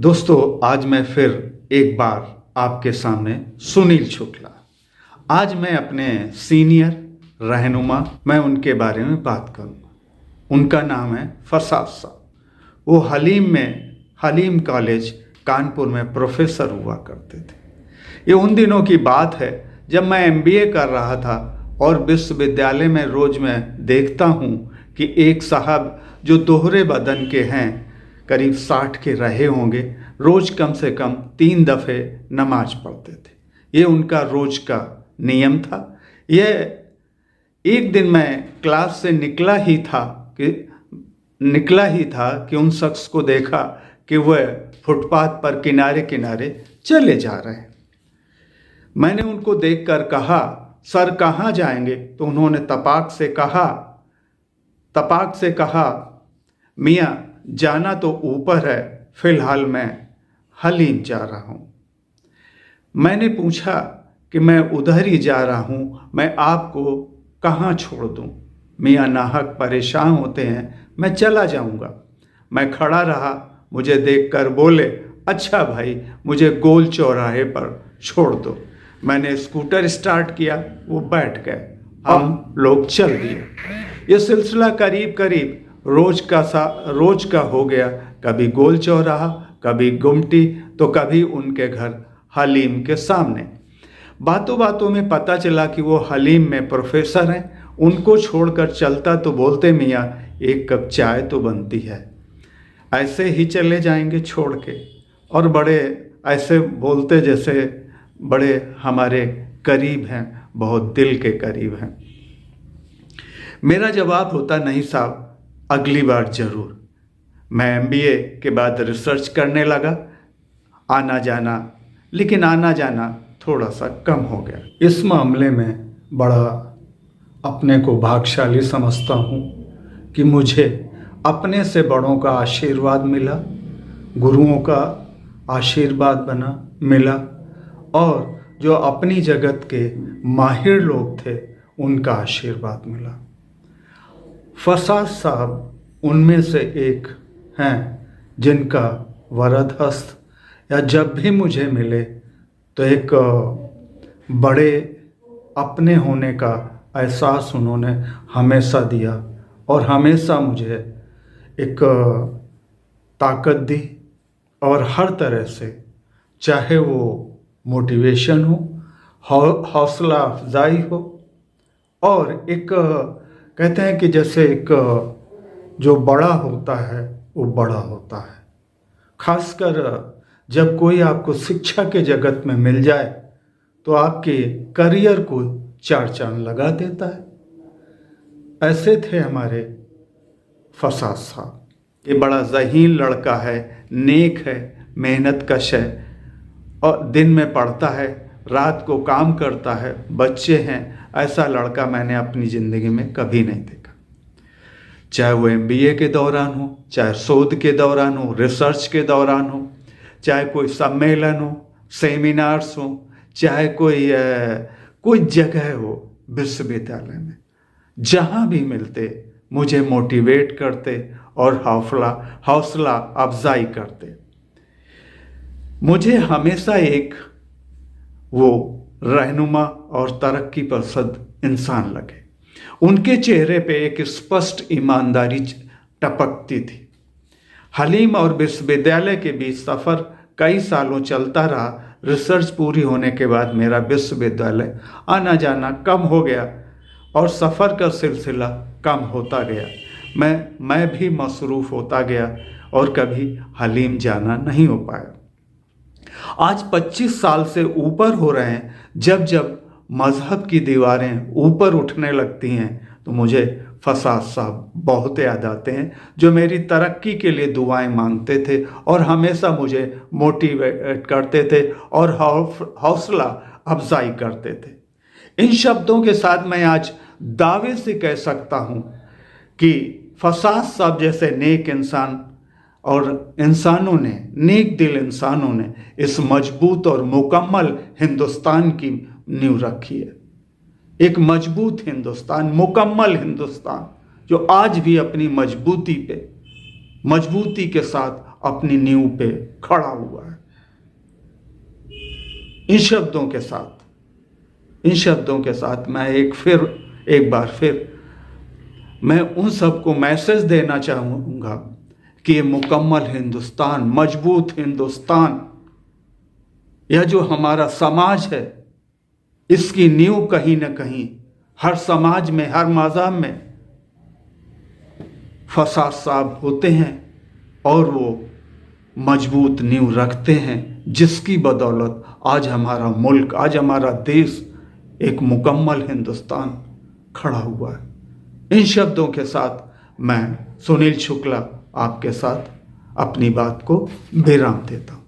दोस्तों, आज मैं फिर एक बार आपके सामने सुनील शुक्ला। आज मैं अपने सीनियर रहनुमा मैं उनके बारे में बात करूँगा। उनका नाम है फसाद साहब। वो हलीम कॉलेज कानपुर में प्रोफेसर हुआ करते थे। ये उन दिनों की बात है जब मैं एमबीए कर रहा था और विश्वविद्यालय में रोज मैं देखता हूँ कि एक साहब जो दोहरे बदन के हैं, करीब 60 के रहे होंगे, रोज कम से कम 3 दफ़े नमाज पढ़ते थे। ये उनका रोज का नियम था। एक दिन मैं क्लास से निकला ही था कि उन शख्स को देखा कि वह फुटपाथ पर किनारे किनारे चले जा रहे हैं। मैंने उनको देखकर कहा, सर कहाँ जाएंगे? तो उन्होंने तपाक से कहा, मियाँ जाना तो ऊपर है, फिलहाल मैं हलीम जा रहा हूँ। मैंने पूछा कि मैं उधर ही जा रहा हूँ, मैं आपको कहाँ छोड़ दूँ? मियाँ नाहक परेशान होते हैं, मैं चला जाऊँगा। मैं खड़ा रहा, मुझे देखकर बोले, अच्छा भाई मुझे गोल चौराहे पर छोड़ दो। मैंने स्कूटर स्टार्ट किया, वो बैठ गए, हम लोग चल दिए। ये सिलसिला करीब करीब रोज का हो गया। कभी गोल चौराहा, कभी गुमटी, तो कभी उनके घर हलीम के सामने। बातों बातों में पता चला कि वो हलीम में प्रोफेसर हैं। उनको छोड़कर चलता तो बोलते, मियाँ एक कप चाय तो बनती है। ऐसे ही चले जाएंगे छोड़ के, और बड़े ऐसे बोलते जैसे बड़े हमारे करीब हैं, बहुत दिल के करीब हैं। मेरा जवाब होता, नहीं साहब, अगली बार जरूर। मैं एमबीए के बाद रिसर्च करने लगा, लेकिन आना जाना थोड़ा सा कम हो गया। इस मामले में बड़ा अपने को भाग्यशाली समझता हूँ कि मुझे अपने से बड़ों का आशीर्वाद मिला, गुरुओं का आशीर्वाद मिला, और जो अपनी जगत के माहिर लोग थे उनका आशीर्वाद मिला। फसाद साहब उनमें से एक हैं जिनका वरद हस्त या जब भी मुझे मिले तो एक बड़े अपने होने का एहसास उन्होंने हमेशा दिया, और हमेशा मुझे एक ताकत दी, और हर तरह से, चाहे वो मोटिवेशन हो, हौसला अफजाई हो, और एक कहते हैं कि जैसे एक जो बड़ा होता है वो बड़ा होता है। खासकर जब कोई आपको शिक्षा के जगत में मिल जाए तो आपके करियर को 4 चांद लगा देता है। ऐसे थे हमारे फसाद साहब। ये बड़ा ज़हीन लड़का है, नेक है, मेहनत कश है, और दिन में पढ़ता है, रात को काम करता है, बच्चे हैं। ऐसा लड़का मैंने अपनी ज़िंदगी में कभी नहीं देखा। चाहे वो एमबीए के दौरान हो, चाहे शोध के दौरान हो, रिसर्च के दौरान हो, चाहे कोई सम्मेलन हो, सेमिनार्स हो, चाहे कोई जगह हो विश्वविद्यालय में, जहाँ भी मिलते मुझे मोटिवेट करते और हौसला अफजाई करते। मुझे हमेशा एक वो रहनुमा और तरक्की पसंद इंसान लगे। उनके चेहरे पे एक स्पष्ट ईमानदारी टपकती थी। हलीम और विश्वविद्यालय के बीच सफ़र कई सालों चलता रहा। रिसर्च पूरी होने के बाद मेरा विश्वविद्यालय आना जाना कम हो गया और सफ़र का सिलसिला कम होता गया। मैं भी मसरूफ़ होता गया और कभी हलीम जाना नहीं हो पाया। आज 25 साल से ऊपर हो रहे हैं। जब मज़हब की दीवारें ऊपर उठने लगती हैं तो मुझे फसाद साहब बहुत याद आते हैं, जो मेरी तरक्की के लिए दुआएं मांगते थे और हमेशा मुझे मोटिवेट करते थे और हौसला अफजाई करते थे। इन शब्दों के साथ मैं आज दावे से कह सकता हूँ कि फसाद साहब जैसे नेक इंसान और नेक दिल इंसानों ने इस मजबूत और मुकम्मल हिंदुस्तान की नींव रखी है। एक मजबूत हिंदुस्तान, मुकम्मल हिंदुस्तान, जो आज भी अपनी मजबूती के साथ अपनी नींव पे खड़ा हुआ है। इन शब्दों के साथ मैं एक बार फिर मैं उन सबको मैसेज देना चाहूँगा कि ये मुकम्मल हिंदुस्तान, मजबूत हिंदुस्तान, यह जो हमारा समाज है, इसकी नींव कहीं न कहीं हर समाज में, हर मज़हब में फसाद साहब होते हैं और वो मजबूत नींव रखते हैं, जिसकी बदौलत आज हमारा मुल्क, आज हमारा देश एक मुकम्मल हिंदुस्तान खड़ा हुआ है। इन शब्दों के साथ मैं सुनील शुक्ला आपके साथ अपनी बात को विराम देता हूँ।